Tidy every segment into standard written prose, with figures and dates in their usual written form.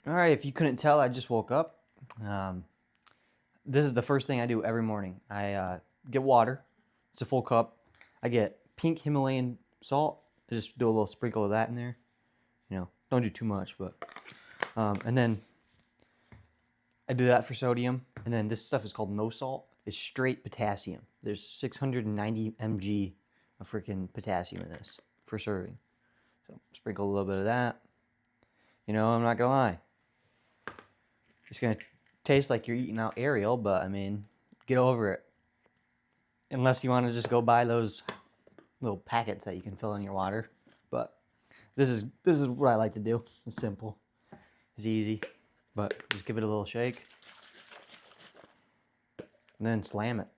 All right, if you couldn't tell, I just woke up. Um, this is the first thing I do every morning. I get water. It's a full cup. I get pink Himalayan salt. I just do a little sprinkle of that in there. Don't do too much, but and then I do that for sodium. And then this stuff is called no salt. It's straight potassium. There's 690 mg of freaking potassium in this for serving. So sprinkle a little bit of that. I'm not gonna lie. It's gonna taste like you're eating out Ariel, but I mean, get over it. Unless you want to just go buy those little packets that you can fill in your water. But this is what I like to do. It's simple. It's easy. But just give it a little shake. And then slam it.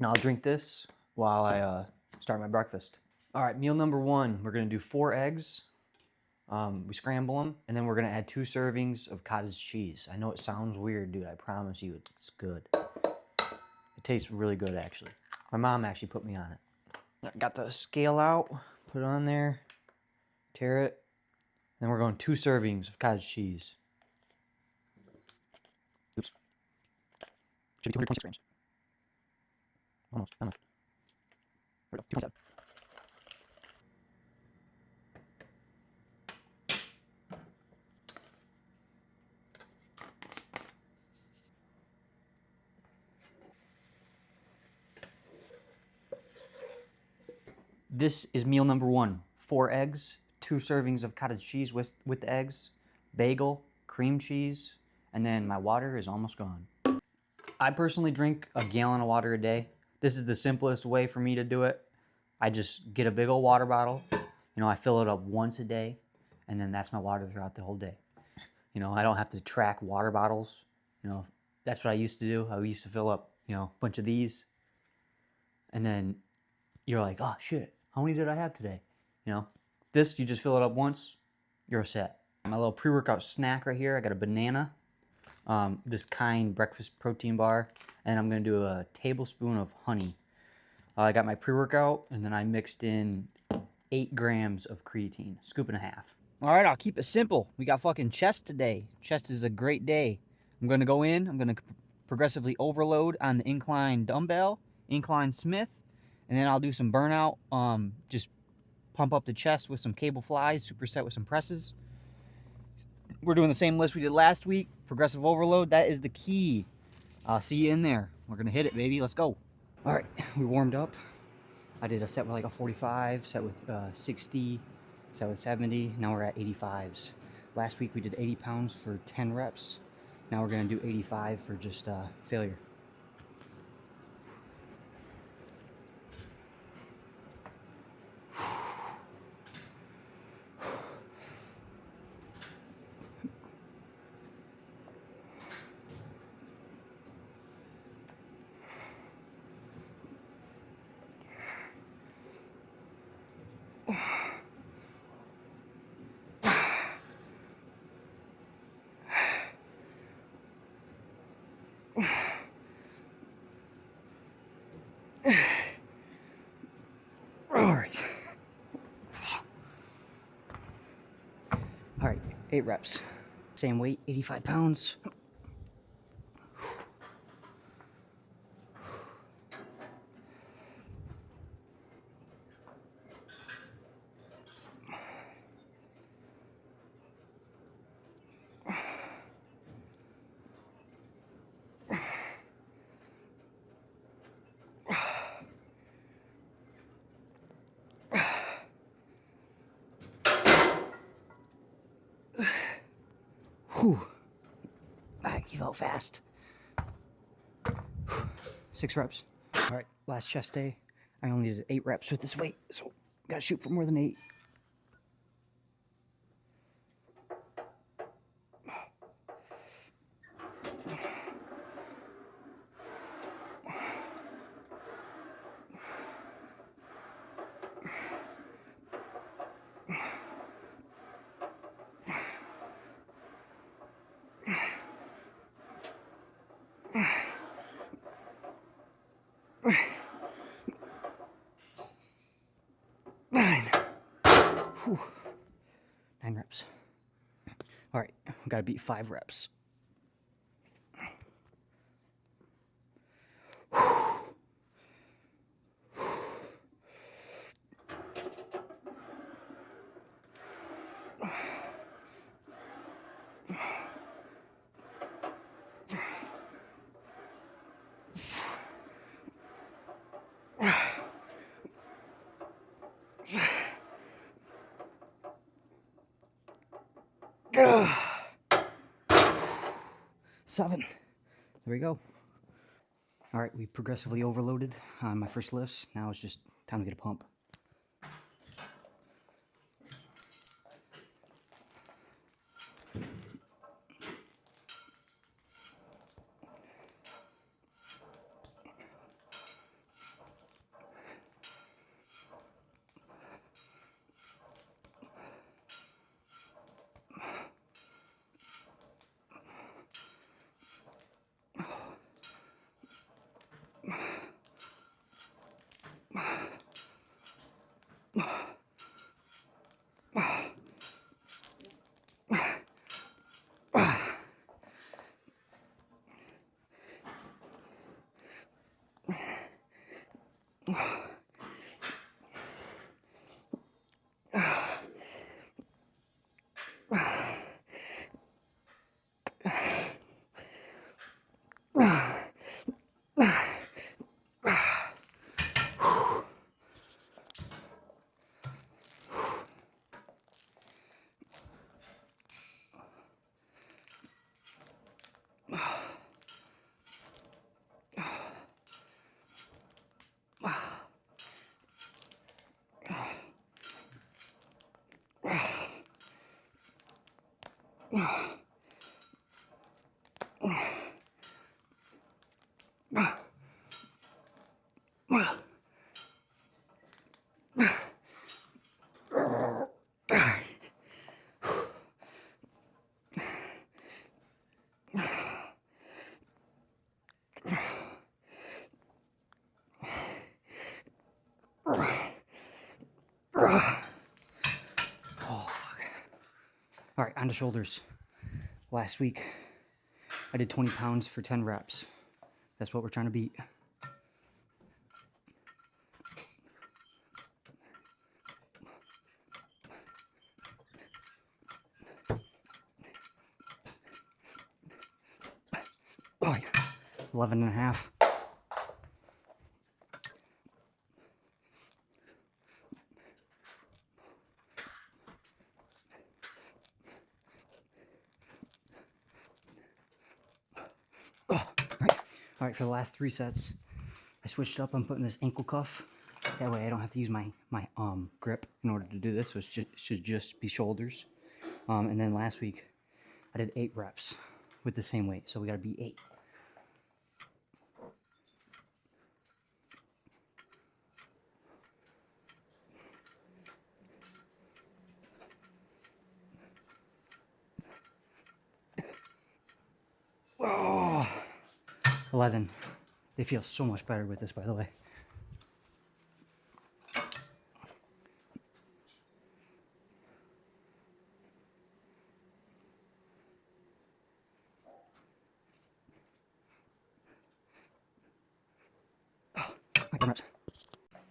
Now I'll drink this while I start my breakfast. All right, meal number one. We're gonna do 4 eggs. We scramble them, and then we're gonna add 2 servings of cottage cheese. I know it sounds weird, dude. I promise you, it's good. It tastes really good, actually. My mom actually put me on it. I got the scale out, put it on there, tear it. Then we're going 2 servings of cottage cheese. Oops. Should be 226 grams. Almost. How much? There we go. 227. This is meal number one. 4 eggs, 2 servings of cottage cheese with the eggs, bagel, cream cheese, and then my water is almost gone. I personally drink a gallon of water a day. This is the simplest way for me to do it. I just get a big old water bottle. I fill it up once a day, and then that's my water throughout the whole day. I don't have to track water bottles. That's what I used to do. I used to fill up, a bunch of these, and then you're like, oh shit, how many did I have today? This, you just fill it up once, you're set. My little pre-workout snack right here, I got a banana, this Kind breakfast protein bar, and I'm gonna do a tablespoon of honey. I got my pre-workout, and then I mixed in 8 grams of creatine, scoop and a half. All right, I'll keep it simple. We got fucking chest today. Chest is a great day. I'm gonna go in, I'm gonna progressively overload on the incline dumbbell, incline Smith, and then I'll do some burnout, just pump up the chest with some cable flies, superset with some presses. We're doing the same list we did last week, progressive overload. That is the key. I'll see you in there. We're gonna hit it, baby. Let's go. All right, we warmed up. I did a set with like a 45, set with 60, set with 70. Now we're at 85s. Last week we did 80 pounds for 10 reps. Now we're gonna do 85 for just failure. All right, 8 reps. Same weight, 85 pounds. Whew. I give out fast. 6 reps. All right, last chest day. I only did 8 reps with this weight, so gotta shoot for more than 8. All right, we gotta beat 5 reps. Seven. There we go. All right, we progressively overloaded on my first lifts. Now it's just time to get a pump. All right, on to shoulders. Last week, I did 20 pounds for 10 reps. That's what we're trying to beat. Oh, yeah. 11 and a half. All right, for the last 3 sets, I switched up. I'm putting this ankle cuff. That way I don't have to use my grip in order to do this, so it should just be shoulders. And then last week, I did 8 reps with the same weight, so we gotta be 8. Oh, 11. They feel so much better with this, by the way.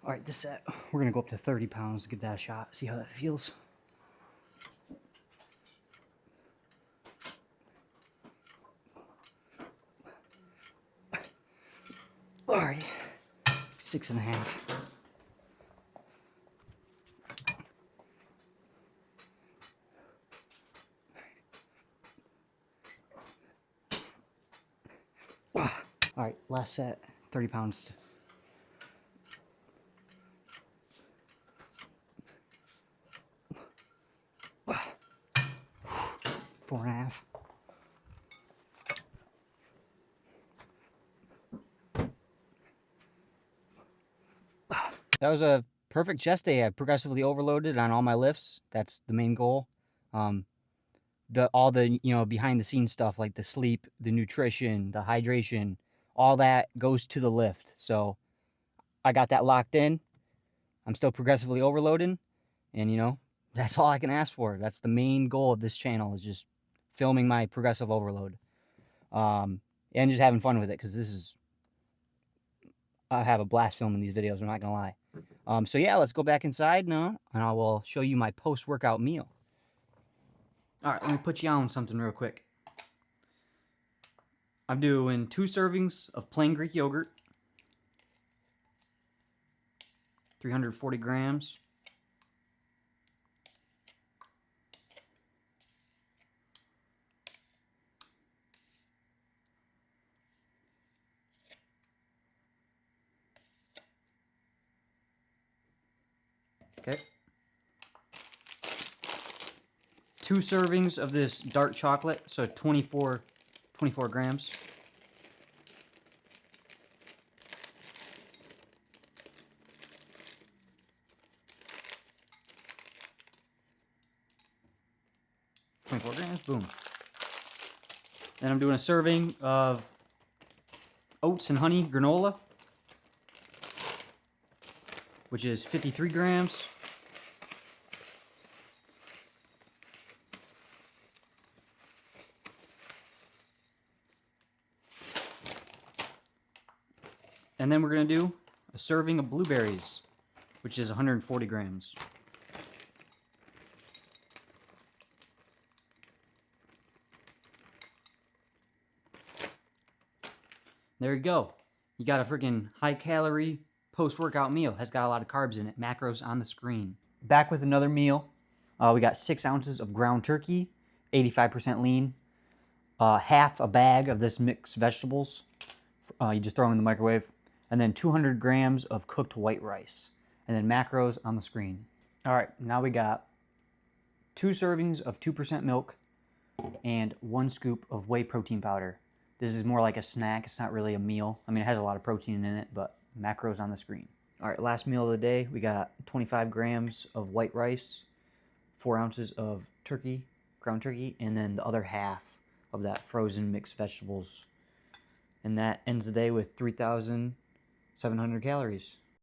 All right, this set, we're gonna go up to 30 pounds, give that a shot, see how that feels. All right, 6 and a half. All right, last set, 30 pounds. Four and a half. That was a perfect chest day. I progressively overloaded on all my lifts. That's the main goal. All the behind the scenes stuff like the sleep, the nutrition, the hydration, all that goes to the lift. So I got that locked in. I'm still progressively overloading, and that's all I can ask for. That's the main goal of this channel, is just filming my progressive overload. And just having fun with it, because I have a blast filming these videos, I'm not gonna lie. So yeah, let's go back inside now, and I will show you my post-workout meal. All right, let me put you on something real quick. I'm doing 2 servings of plain Greek yogurt, 340 grams. Okay. 2 servings of this dark chocolate, so 24 grams. Boom. Then I'm doing a serving of oats and honey granola, which is 53 grams. And then we're going to do a serving of blueberries, which is 140 grams. There you go. You got a freaking high-calorie post-workout meal. Has got a lot of carbs in it. Macros on the screen. Back with another meal. We got 6 ounces of ground turkey, 85% lean. Half a bag of this mixed vegetables. You just throw them in the microwave. And then 200 grams of cooked white rice. And then macros on the screen. All right, now we got 2 servings of 2% milk and 1 scoop of whey protein powder. This is more like a snack. It's not really a meal. I mean, it has a lot of protein in it, but macros on the screen. All right, last meal of the day. We got 25 grams of white rice, 4 ounces of turkey, ground turkey, and then the other half of that frozen mixed vegetables. And that ends the day with 3,700 calories.